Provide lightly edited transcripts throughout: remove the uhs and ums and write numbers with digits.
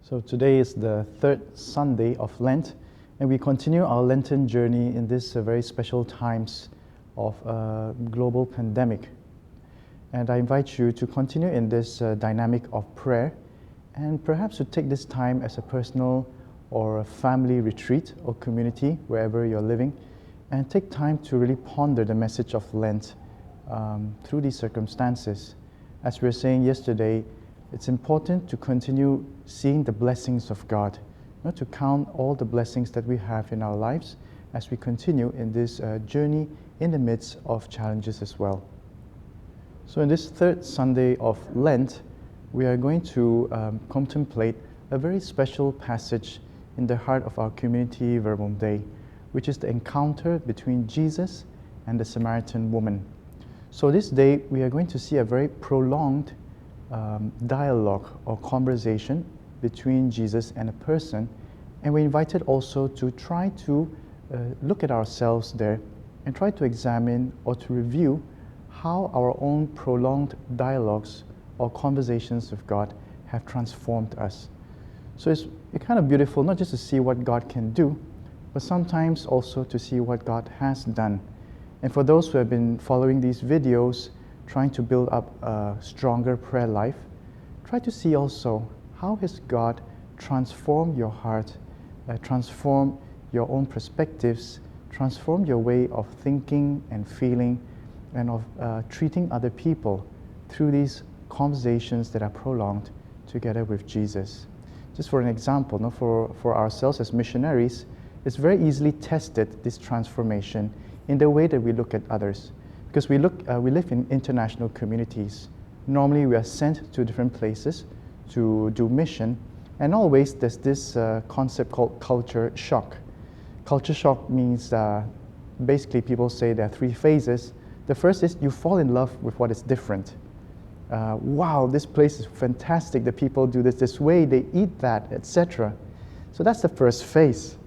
So today is the third Sunday of Lent, and we continue our Lenten journey in these very special times of a global pandemic. And I invite you to continue in this dynamic of prayer, and perhaps to take this time as a personal or a family retreat or community, wherever you're living, and take time to really ponder the message of Lent through these circumstances. As we were saying yesterday, it's important to continue seeing the blessings of God, to count all the blessings that we have in our lives as we continue in this journey in the midst of challenges as well. So in this third Sunday of Lent, we are going to contemplate a very special passage in the heart of our community Verbum Dei, which is the encounter between Jesus and the Samaritan woman. So this day, we are going to see a very prolonged dialogue or conversation between Jesus and a person, and we're invited also to try to look at ourselves there and try to examine or to review how our own prolonged dialogues or conversations with God have transformed us. So it's kind of beautiful not just to see what God can do, but sometimes also to see what God has done. And for those who have been following these videos, trying to build up a stronger prayer life, try to see also how has God transformed your heart, transformed your own perspectives, transformed your way of thinking and feeling and of treating other people through these conversations that are prolonged together with Jesus. Just for an example, for ourselves as missionaries, it's very easily tested, this transformation, in the way that we look at others. Because we live in international communities. Normally we are sent to different places to do mission, and always there's this concept called culture shock. Culture shock means basically people say there are three phases. The first is you fall in love with what is different. Wow, this place is fantastic, the people do this way, they eat that, etc. So that's the first phase.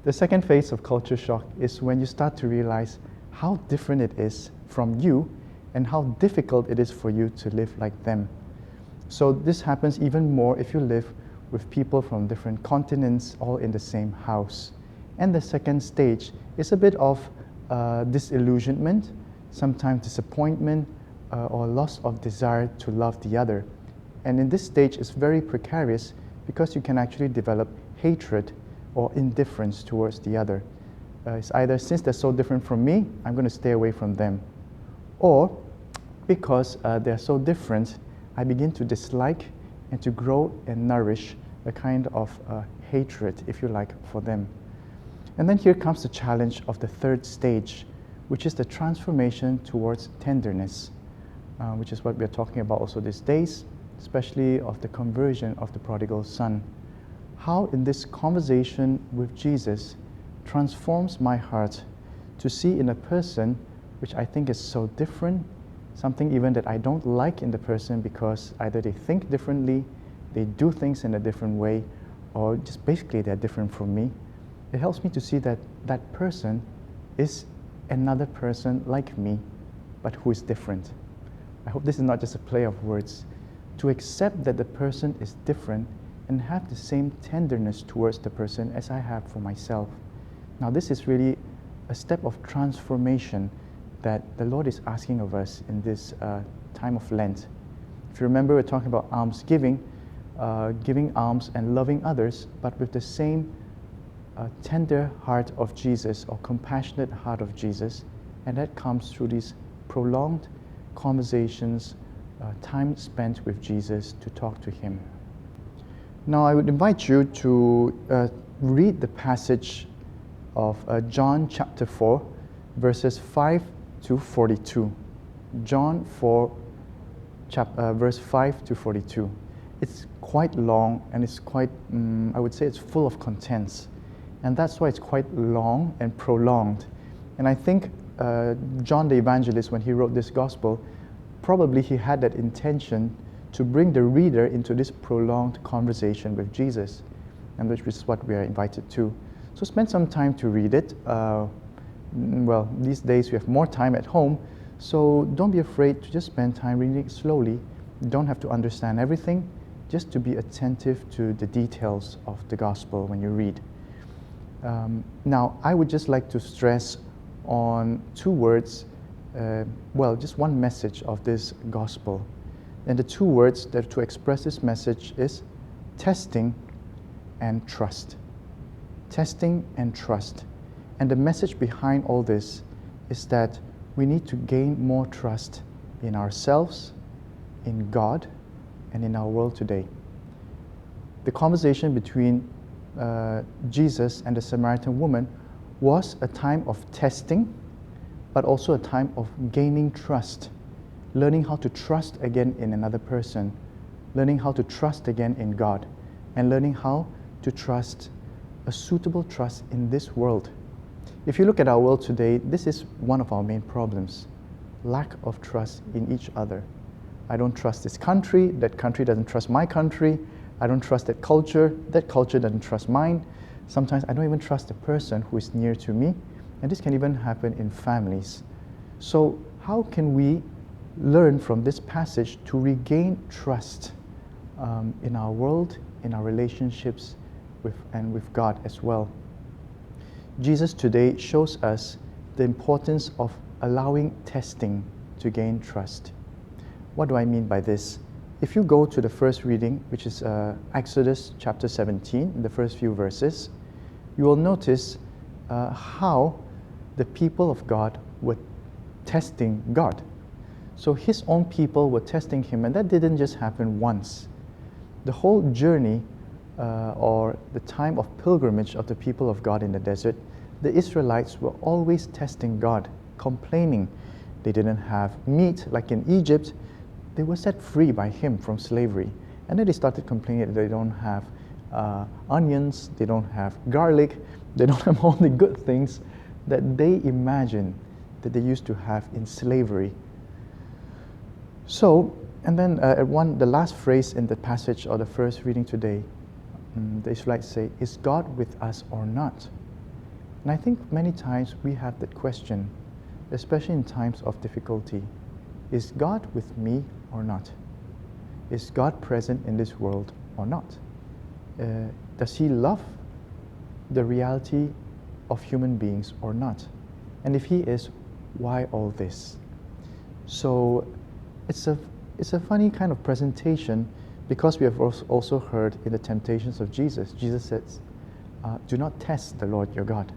The second phase of culture shock is when you start to realize how different it is from you and how difficult it is for you to live like them. So this happens even more if you live with people from different continents all in the same house. And the second stage is a bit of disillusionment, sometimes disappointment, or loss of desire to love the other. And in this stage, it's very precarious because you can actually develop hatred or indifference towards the other. It's either, since they're so different from me, I'm going to stay away from them. Or because they're so different, I begin to dislike and to grow and nourish a kind of hatred, if you like, for them. And then here comes the challenge of the third stage, which is the transformation towards tenderness, which is what we're talking about also these days, especially of the conversion of the prodigal son. How in this conversation with Jesus transforms my heart to see in a person which I think is so different, something even that I don't like in the person because either they think differently, they do things in a different way, or just basically they're different from me. It helps me to see that that person is another person like me, but who is different. I hope this is not just a play of words. To accept that the person is different and have the same tenderness towards the person as I have for myself. Now this is really a step of transformation that the Lord is asking of us in this time of Lent. If you remember, we're talking about almsgiving, giving alms and loving others, but with the same tender heart of Jesus or compassionate heart of Jesus, and that comes through these prolonged conversations, time spent with Jesus to talk to Him. Now I would invite you to read the passage of John chapter 4, verses 5 to 42. John 4, verse 5 to 42. It's quite long and it's quite, I would say it's full of contents. And that's why it's quite long and prolonged. And I think John the Evangelist, when he wrote this gospel, probably he had that intention to bring the reader into this prolonged conversation with Jesus, and which is what we are invited to. So spend some time to read it. Well, these days we have more time at home, so don't be afraid to just spend time reading it slowly. You don't have to understand everything. just to be attentive to the details of the gospel when you read. Now, I would just like to stress on two words, just one message of this gospel. And the two words that to express this message is testing and trust. Testing and trust. And the message behind all this is that we need to gain more trust in ourselves, in God, and in our world today. The conversation between Jesus and the Samaritan woman was a time of testing, but also a time of gaining trust, learning how to trust again in another person, learning how to trust again in God, and learning how to trust a suitable trust in this world. If you look at our world today, this is one of our main problems: lack of trust in each other. I don't trust this country, that country doesn't trust my country, I don't trust that culture doesn't trust mine. Sometimes I don't even trust the person who is near to me, and this can even happen in families. So how can we learn from this passage to regain trust in our world, in our relationships with God as well? Jesus today shows us the importance of allowing testing to gain trust. What do I mean by this? If you go to the first reading, which is Exodus chapter 17, the first few verses, you will notice how the people of God were testing God. So his own people were testing him, and that didn't just happen once. The whole journey or the time of pilgrimage of the people of God in the desert, the Israelites were always testing God, complaining. They didn't have meat like in Egypt. They were set free by him from slavery. And then they started complaining that they don't have onions, they don't have garlic, they don't have all the good things that they imagine that they used to have in slavery. So, and then the last phrase in the passage or the first reading today, the Israelites say, "Is God with us or not?" And I think many times we have that question, especially in times of difficulty. Is God with me or not? Is God present in this world or not? Does he love the reality of human beings or not? And if he is, why all this? So it's a funny kind of presentation, because we have also heard in the temptations of Jesus. Jesus says, do not test the Lord your God.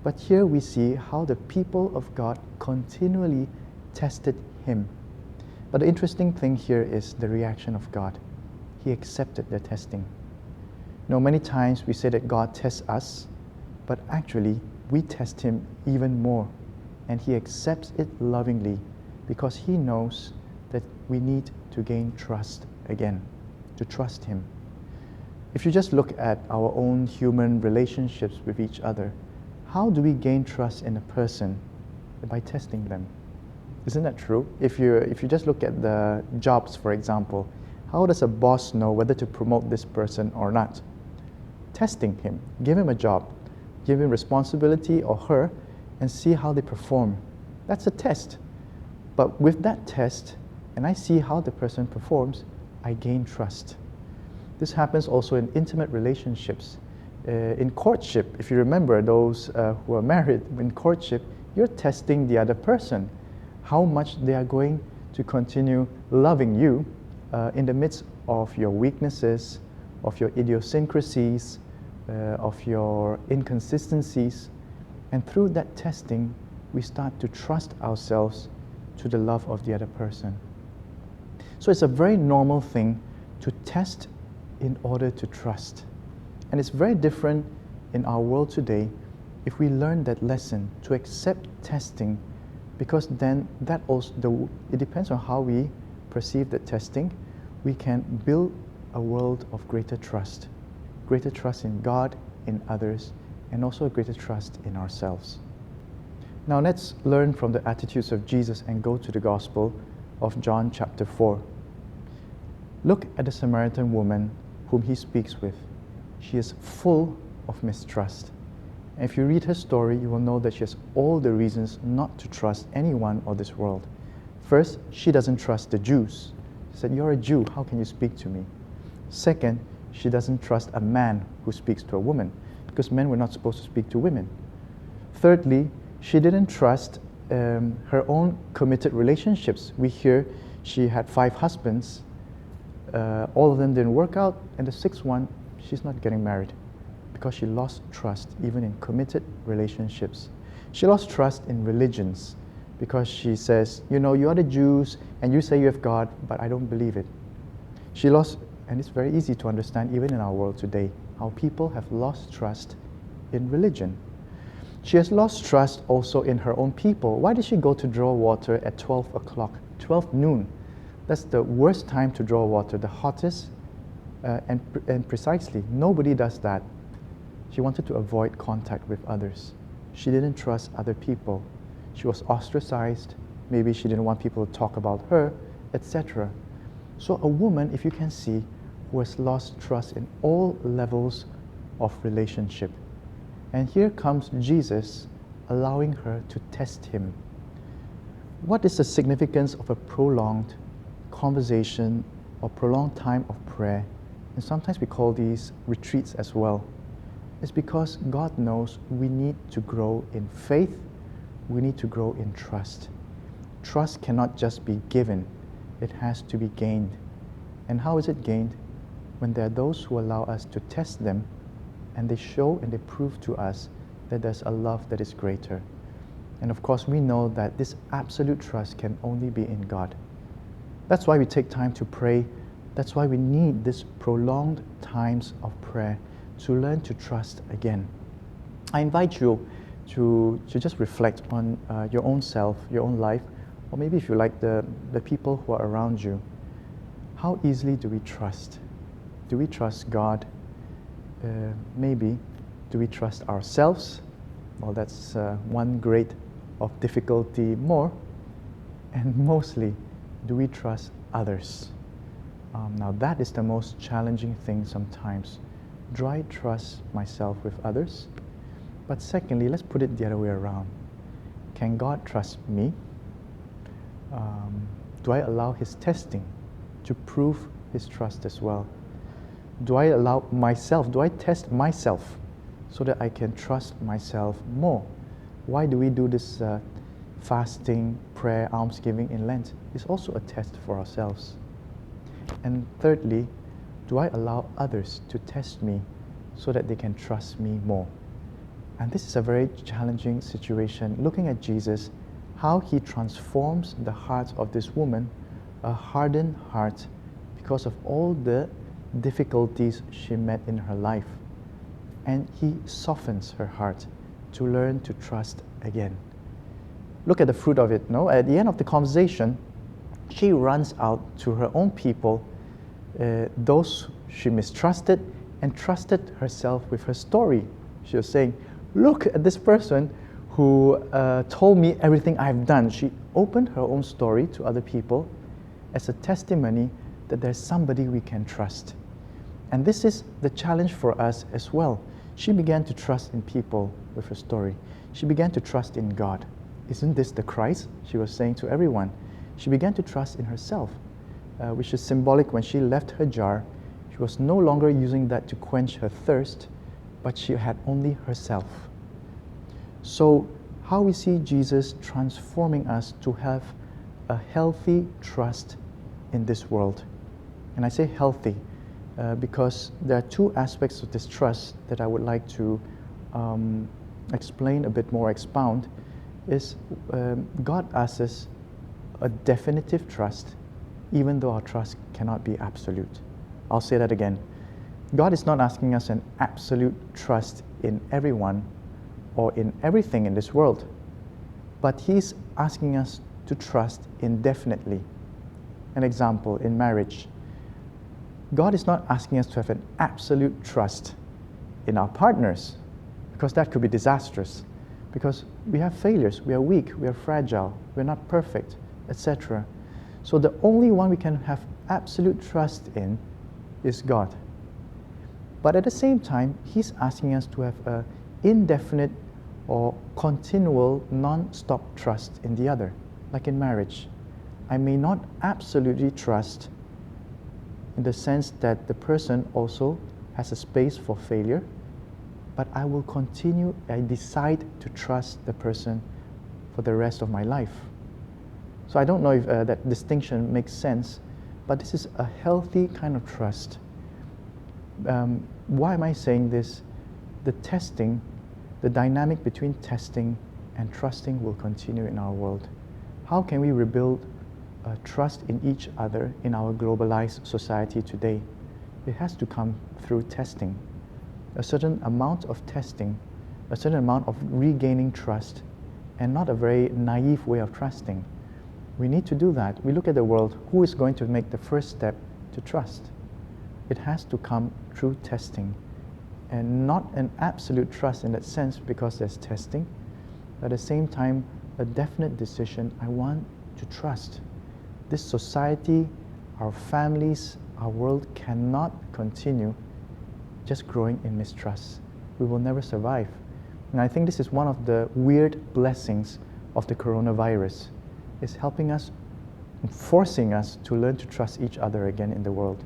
But here we see how the people of God continually tested him. But the interesting thing here is the reaction of God. He accepted their testing. Many times we say that God tests us, but actually we test him even more. And he accepts it lovingly, because he knows that we need to gain trust again, to trust him. If you just look at our own human relationships with each other, how do we gain trust in a person? By testing them. Isn't that true? If you just look at the jobs, for example, how does a boss know whether to promote this person or not? Testing him. Give him a job. Give him responsibility, or her, and see how they perform. That's a test. But with that test, and I see how the person performs, I gain trust. This happens also in intimate relationships. In courtship, if you remember those who are married, in courtship, you're testing the other person, how much they are going to continue loving you in the midst of your weaknesses, of your idiosyncrasies, of your inconsistencies. And through that testing, we start to trust ourselves to the love of the other person. So it's a very normal thing to test in order to trust. And it's very different in our world today if we learn that lesson, to accept testing, because then that also, it depends on how we perceive that testing, we can build a world of greater trust in God, in others, and also a greater trust in ourselves. Now let's learn from the attitudes of Jesus and go to the Gospel of John chapter 4. Look at the Samaritan woman whom he speaks with. She is full of mistrust. And if you read her story, you will know that she has all the reasons not to trust anyone of this world. First, she doesn't trust the Jews. She said, "You're a Jew, how can you speak to me?" Second, she doesn't trust a man who speaks to a woman, because men were not supposed to speak to women. Thirdly, she didn't trust her own committed relationships. We hear she had 5 husbands. All of them didn't work out, and the 6th one, she's not getting married because she lost trust even in committed relationships. She lost trust in religions because she says, you know, you are the Jews and you say you have God, but I don't believe it. She lost, and it's very easy to understand even in our world today, how people have lost trust in religion. She has lost trust also in her own people. Why did she go to draw water at 12 o'clock, 12 noon? That's the worst time to draw water, the hottest, and precisely, nobody does that. She wanted to avoid contact with others. She didn't trust other people. She was ostracized. Maybe she didn't want people to talk about her, etc. So a woman, if you can see, who has lost trust in all levels of relationship. And here comes Jesus allowing her to test him. What is the significance of a prolonged conversation or prolonged time of prayer? And sometimes we call these retreats as well. It's because God knows we need to grow in faith, we need to grow in trust. Trust cannot just be given, it has to be gained. And how is it gained? When there are those who allow us to test them, and they show and they prove to us that there's a love that is greater. And of course, we know that this absolute trust can only be in God. That's why we take time to pray. That's why we need these prolonged times of prayer to learn to trust again. I invite you to just reflect on your own self, your own life, or maybe if you like, the people who are around you. How easily do we trust? Do we trust God? Maybe. Do we trust ourselves? Well, that's one grade of difficulty more. And mostly, do we trust others? Now that is the most challenging thing sometimes. Do I trust myself with others? But secondly, let's put it the other way around. Can God trust me? Do I allow His testing to prove His trust as well? Do I allow myself, do I test myself so that I can trust myself more? Why do we do this fasting, prayer, almsgiving in Lent? It's also a test for ourselves. And thirdly, do I allow others to test me so that they can trust me more? And this is a very challenging situation. Looking at Jesus, how He transforms the heart of this woman, a hardened heart, because of all the difficulties she met in her life. And He softens her heart to learn to trust again. Look at the fruit of it, no? At the end of the conversation, she runs out to her own people, those she mistrusted, and trusted herself with her story. She was saying, look at this person who told me everything I've done. She opened her own story to other people as a testimony that there's somebody we can trust. And this is the challenge for us as well. She began to trust in people with her story. She began to trust in God. Isn't this the Christ? She was saying to everyone. She began to trust in herself, which is symbolic. When she left her jar, she was no longer using that to quench her thirst, but she had only herself. So how we see Jesus transforming us to have a healthy trust in this world. And I say healthy because there are 2 aspects of this trust that I would like to explain a bit more, expound, is God asks us a definitive trust, even though our trust cannot be absolute. I'll say that again. God is not asking us an absolute trust in everyone or in everything in this world, but He's asking us to trust indefinitely. An example, in marriage. God is not asking us to have an absolute trust in our partners, because that could be disastrous. Because we have failures, we are weak, we are fragile, we're not perfect, etc. So the only one we can have absolute trust in is God. But at the same time, He's asking us to have an indefinite or continual, non-stop trust in the other. Like in marriage, I may not absolutely trust in the sense that the person also has a space for failure, but I will continue, I decide to trust the person for the rest of my life. So I don't know if that distinction makes sense, but this is a healthy kind of trust. Why am I saying this? The testing, the dynamic between testing and trusting will continue in our world. How can we rebuild trust in each other in our globalized society today? It has to come through testing. A certain amount of testing, a certain amount of regaining trust, and not a very naive way of trusting. We need to do that. We look at the world, who is going to make the first step to trust? It has to come through testing, and not an absolute trust in that sense because there's testing, but at the same time, a definite decision, I want to trust. This society, our families, our world cannot continue just growing in mistrust. We will never survive. And I think this is one of the weird blessings of the coronavirus. It's helping us, forcing us to learn to trust each other again in the world.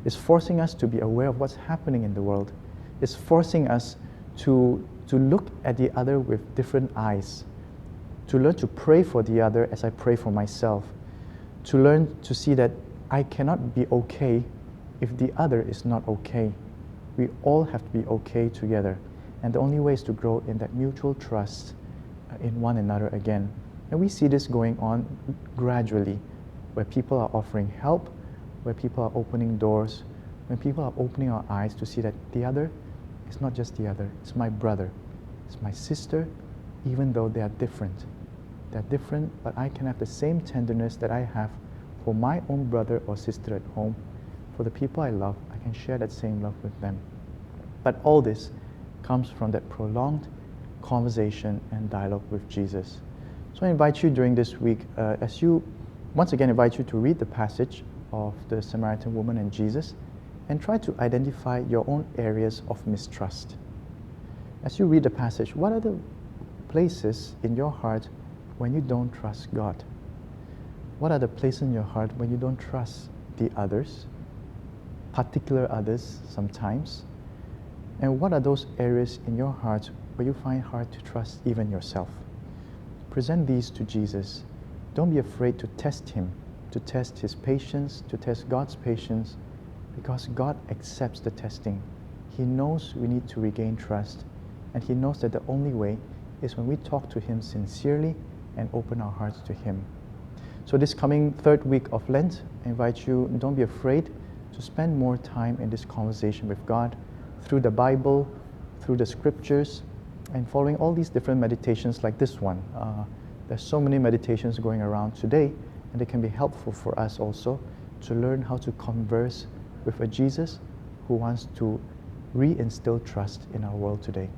It's forcing us to be aware of what's happening in the world. It's forcing us to look at the other with different eyes, to learn to pray for the other as I pray for myself, to learn to see that I cannot be okay if the other is not okay. We all have to be okay together. And the only way is to grow in that mutual trust in one another again. And we see this going on gradually, where people are offering help, where people are opening doors, when people are opening our eyes to see that the other is not just the other, it's my brother, it's my sister, even though they are different. They're different, but I can have the same tenderness that I have for my own brother or sister at home. For the people I love, I can share that same love with them. But all this comes from that prolonged conversation and dialogue with Jesus. So I invite you during this week, once again invite you to read the passage of the Samaritan woman and Jesus, and try to identify your own areas of mistrust. As you read the passage, what are the places in your heart when you don't trust God? What are the places in your heart when you don't trust the others, particular others sometimes? And what are those areas in your heart where you find hard to trust even yourself? Present these to Jesus. Don't be afraid to test Him, to test His patience, to test God's patience, because God accepts the testing. He knows we need to regain trust, and He knows that the only way is when we talk to Him sincerely and open our hearts to Him. So this coming third week of Lent, I invite you, don't be afraid to spend more time in this conversation with God through the Bible, through the scriptures, and following all these different meditations like this one. There's so many meditations going around today, and they can be helpful for us also to learn how to converse with a Jesus who wants to reinstill trust in our world today.